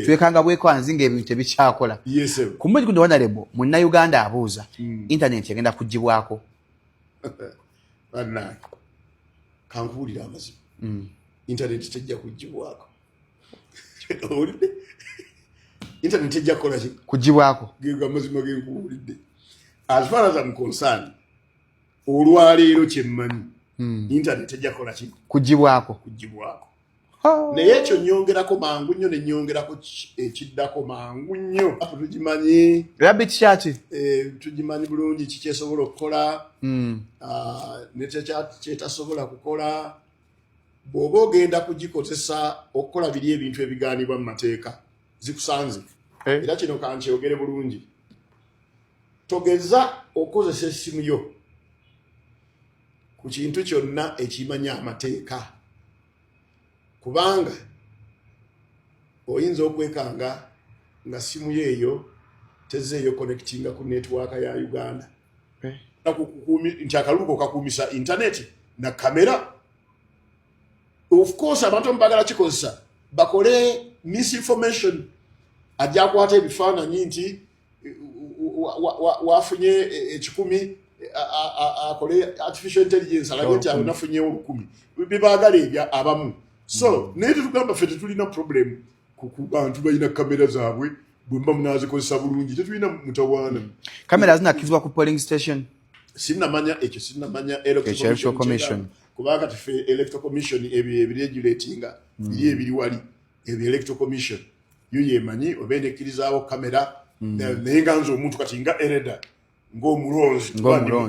Twekanga bweko anzinga ebintu tebikyakola. Yes sir. Kumbe kundi honorable munna Uganda abuuza internet yagenda kugibwako. Bana kankuulira amazima. Internet tejja kugibwako. Olidde? Internet tejja kola ki? Kugibwako. Gega amazima genkuulidde. As far as I'm concerned, olwaleero kyemmanyi. Internet tejja kola ki? Kugibwako. Kugibwako. Naye ekyo nyongerako mangu nnyo ne nyongerako ekiddako mangu nnyo. Tugimanyi. Rabbit chat. Tugimanyi bulungi kikyesobola okukola. Ne kyetasobola kukola. Bw'oba ogenda kugikozesa okukola biri ebintu ebigaanibwa mu mateeka zikusanze. Era kino kankyogere bulungi. Togeza okozesa essimu yo ku kintu kyonna ekimanya amateeka. Kubanga oyinza okwekanga nga simu yeeyo tezeeyo connectinga ku network ya Uganda. Nti akaluko kakuumisa internet na kamera. Of course abantu mbagala kikozesa bakole misinformation ajja kwata ebifaananyi nti wafunye ekikumi akole artificial intelligence alaga nti anafunye 10 bibagala ebya abamu. So naye tugamba fete tulina problem ku bantu balina kamera zaabwe bwemba munazikozesa bulungi tetulina mutawaana. Kamera zinakkizibwa ku polling station. Sinnamanya ekyo sinnamanya electoral commission. Kubanga tufe electoral commission ebiregulatinga biri ebiri wali electoral commission yo yemanyi obenekirizaawo kamera naye nganzo omuntu kati nga ereda ng'omulonzi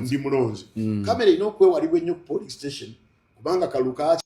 ndi mulonzi kamera ino okwewalibwa ennyo ku polling station kubanga kaluka